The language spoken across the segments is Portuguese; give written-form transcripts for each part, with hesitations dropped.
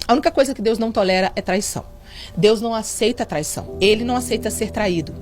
A única coisa que Deus não tolera é traição. Deus não aceita traição. Ele não aceita ser traído.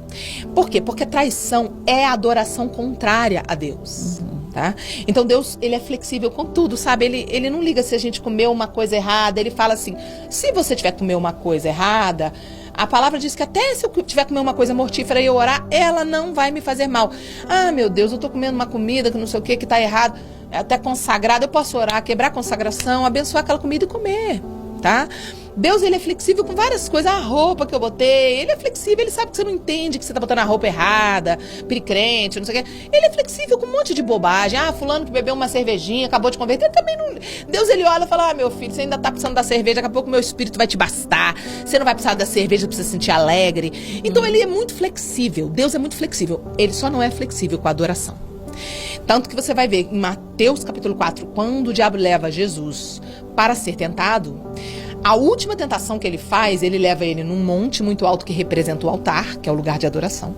Por quê? Porque traição é adoração contrária a Deus. Tá? Então Deus, ele é flexível com tudo, sabe? Ele não liga se a gente comeu uma coisa errada. Ele fala assim, se você tiver comer uma coisa errada, a palavra diz que até se eu tiver comer uma coisa mortífera e eu orar, ela não vai me fazer mal. Ah, meu Deus, eu tô comendo uma comida que não sei o que tá errado, é até consagrada, eu posso orar, quebrar a consagração, abençoar aquela comida e comer, tá? Deus, ele é flexível com várias coisas. A roupa que eu botei, ele é flexível, ele sabe que você não entende que você tá botando a roupa errada, piricrente, não sei o quê. Ele é flexível com um monte de bobagem. Ah, fulano que bebeu uma cervejinha, acabou de converter, ele também não... Deus, ele olha e fala, ah, meu filho, você ainda tá precisando da cerveja, daqui a pouco o meu espírito vai te bastar, você não vai precisar da cerveja pra você se sentir alegre. Então ele é muito flexível, Deus é muito flexível. Ele só não é flexível com a adoração. Tanto que você vai ver em Mateus capítulo 4, quando o diabo leva Jesus para ser tentado, a última tentação que ele faz, ele leva ele num monte muito alto que representa o altar, que é o lugar de adoração.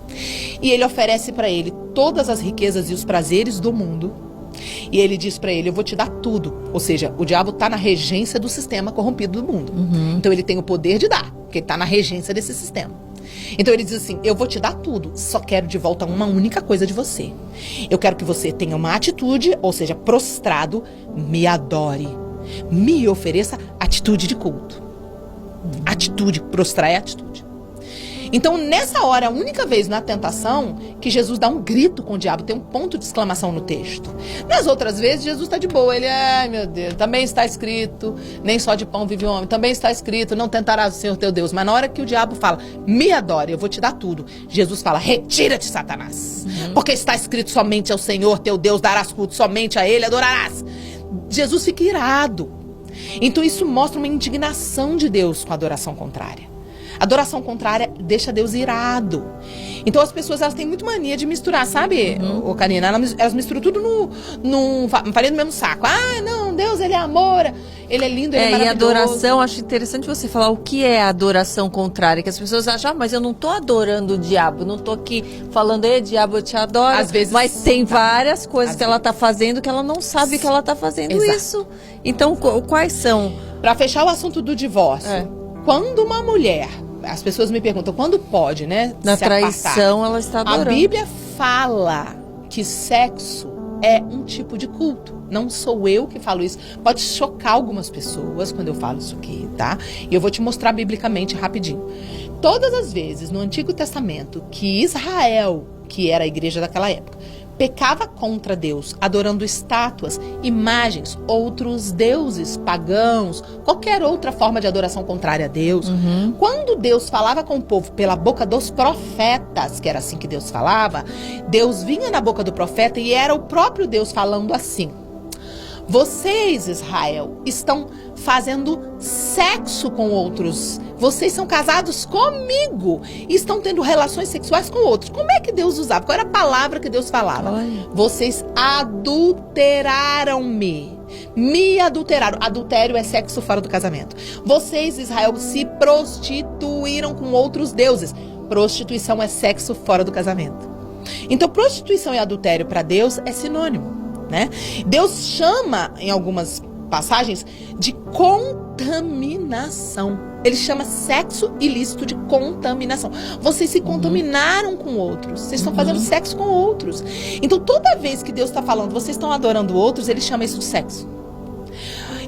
E ele oferece para ele todas as riquezas e os prazeres do mundo. E ele diz para ele, eu vou te dar tudo. Ou seja, o diabo está na regência do sistema corrompido do mundo. Então ele tem o poder de dar, porque ele está na regência desse sistema. Então ele diz assim, eu vou te dar tudo, só quero de volta uma única coisa de você. Eu quero que você tenha uma atitude, ou seja, prostrado, me adore. Me ofereça atitude de culto. Atitude, prostrar é atitude. Então, nessa hora, a única vez na tentação que Jesus dá um grito com o diabo, tem um ponto de exclamação no texto. Nas outras vezes, Jesus está de boa. Ele, ai meu Deus, também está escrito, nem só de pão vive o homem. Também está escrito, não tentarás o Senhor teu Deus. Mas na hora que o diabo fala, me adore, eu vou te dar tudo. Jesus fala, retira-te, Satanás. Porque está escrito, somente ao Senhor teu Deus darás culto, somente a Ele adorarás. Jesus fica irado. Então isso mostra uma indignação de Deus com a adoração contrária. A adoração contrária deixa Deus irado. Então as pessoas, elas têm muito mania de misturar, sabe, ô Karina? Elas misturam tudo farinha no mesmo saco. Ah, não, Deus, ele é amor, ele é lindo, ele é maravilhoso. E adoração, acho interessante você falar o que é a adoração contrária, que as pessoas acham, ah, mas eu não tô adorando o diabo, não tô aqui falando, ei, diabo, eu te adoro. Às vezes, mas tem várias coisas que ela tá fazendo que ela não sabe que ela tá fazendo. Exato. Isso. Então, quais são? Pra fechar o assunto do divórcio, quando uma mulher... As pessoas me perguntam, quando pode, né? Na traição, ela está adorando. A Bíblia fala que sexo é um tipo de culto. Não sou eu que falo isso. Pode chocar algumas pessoas quando eu falo isso aqui, tá? E eu vou te mostrar biblicamente rapidinho. Todas as vezes no Antigo Testamento que Israel, que era a igreja daquela época, pecava contra Deus, adorando estátuas, imagens, outros deuses pagãos, qualquer outra forma de adoração contrária a Deus. Quando Deus falava com o povo pela boca dos profetas, que era assim que Deus falava, Deus vinha na boca do profeta e era o próprio Deus falando assim: vocês, Israel, estão fazendo sexo com outros. Vocês são casados comigo e estão tendo relações sexuais com outros. Como é que Deus usava? Qual era a palavra que Deus falava? Olha. Vocês adulteraram-me. Me adulteraram. Adultério é sexo fora do casamento. Vocês, Israel, se prostituíram com outros deuses. Prostituição é sexo fora do casamento. Então, prostituição e adultério para Deus é sinônimo, né? Deus chama, em algumas passagens, de contaminação. Ele chama sexo ilícito de contaminação. Vocês se contaminaram com outros. Vocês estão fazendo sexo com outros. Então, toda vez que Deus está falando, vocês estão adorando outros, ele chama isso de sexo.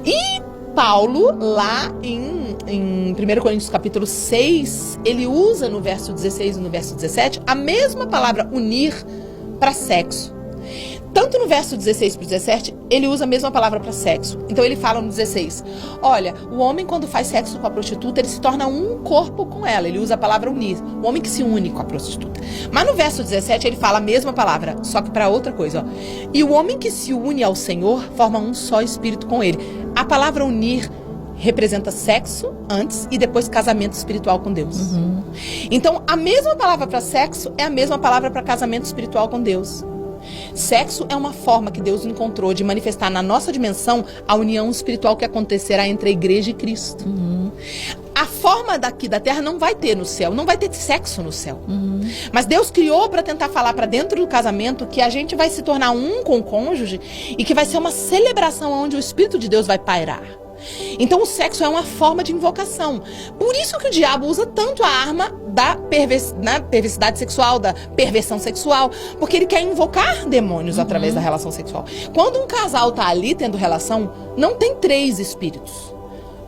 E Paulo, lá em 1 Coríntios capítulo 6, ele usa no verso 16 e no verso 17 a mesma palavra unir para sexo. Tanto no verso 16 para o 17, ele usa a mesma palavra para sexo. Então ele fala no 16, olha, o homem quando faz sexo com a prostituta, ele se torna um corpo com ela. Ele usa a palavra unir, o homem que se une com a prostituta. Mas no verso 17 ele fala a mesma palavra, só que para outra coisa. Ó. E o homem que se une ao Senhor forma um só espírito com ele. A palavra unir representa sexo antes e depois casamento espiritual com Deus. Então a mesma palavra para sexo é a mesma palavra para casamento espiritual com Deus. Sexo é uma forma que Deus encontrou de manifestar na nossa dimensão a união espiritual que acontecerá entre a igreja e Cristo. A forma daqui da terra não vai ter no céu, não vai ter sexo no céu. Mas Deus criou para tentar falar para dentro do casamento que a gente vai se tornar um com o cônjuge e que vai ser uma celebração onde o Espírito de Deus vai pairar. Então o sexo é uma forma de invocação. Por isso que o diabo usa tanto a arma da perversidade sexual, da perversão sexual, porque ele quer invocar demônios através da relação sexual. Quando um casal tá ali tendo relação, não tem 3 espíritos.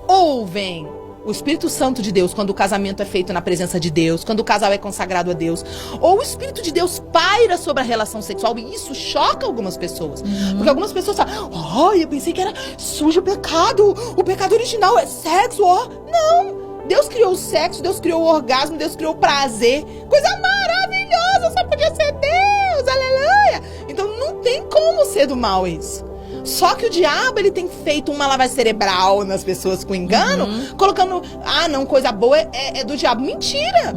Ou vem o Espírito Santo de Deus, quando o casamento é feito na presença de Deus, quando o casal é consagrado a Deus, ou o Espírito de Deus paira sobre a relação sexual, e isso choca algumas pessoas. Porque algumas pessoas falam, eu pensei que era sujo o pecado original é sexo, Não! Deus criou o sexo, Deus criou o orgasmo, Deus criou o prazer, coisa maravilhosa, só podia ser Deus, aleluia! Então não tem como ser do mal isso. Só que o diabo, ele tem feito uma lavagem cerebral nas pessoas com engano, colocando, não, coisa boa é do diabo. Mentira!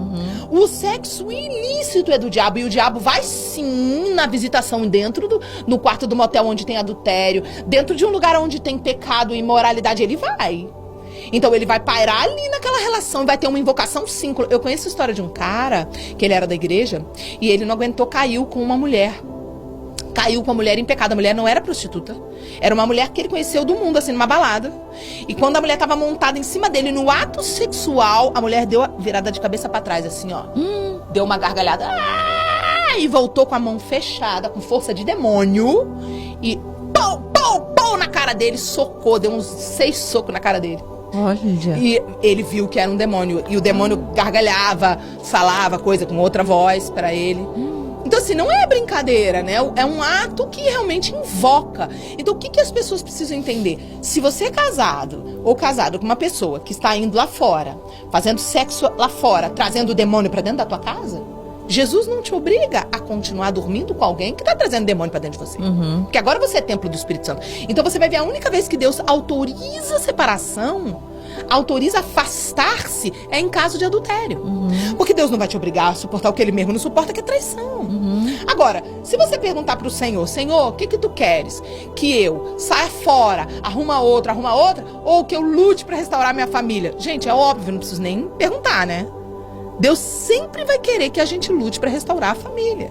O sexo ilícito é do diabo, e o diabo vai sim na visitação dentro do quarto do motel onde tem adultério, dentro de um lugar onde tem pecado e imoralidade, ele vai. Então ele vai pairar ali naquela relação e vai ter uma invocação sim. Eu conheço a história de um cara, que ele era da igreja, e ele não aguentou, caiu com uma mulher. Caiu com a mulher em pecado. A mulher não era prostituta. Era uma mulher que ele conheceu do mundo, assim, numa balada. E quando a mulher tava montada em cima dele, no ato sexual, a mulher deu a virada de cabeça pra trás, assim, ó. Deu uma gargalhada. E voltou com a mão fechada, com força de demônio. E pau na cara dele, socou. Deu uns 6 socos na cara dele. Olha. E ele viu que era um demônio. E o demônio gargalhava, falava coisa com outra voz pra ele. Então, assim, não é brincadeira, né? É um ato que realmente invoca. Então, o que as pessoas precisam entender? Se você é casado ou casado com uma pessoa que está indo lá fora, fazendo sexo lá fora, trazendo o demônio pra dentro da tua casa, Jesus não te obriga a continuar dormindo com alguém que tá trazendo demônio pra dentro de você. Porque agora você é templo do Espírito Santo. Então, você vai ver a única vez que Deus autoriza a separação, autoriza afastar-se, é em caso de adultério. Porque Deus não vai te obrigar a suportar o que ele mesmo não suporta, que é traição. Agora, se você perguntar pro Senhor, o que tu queres? Que eu saia fora, arruma outra, ou que eu lute pra restaurar minha família? Gente, é óbvio, não preciso nem perguntar, né? Deus sempre vai querer que a gente lute pra restaurar a família.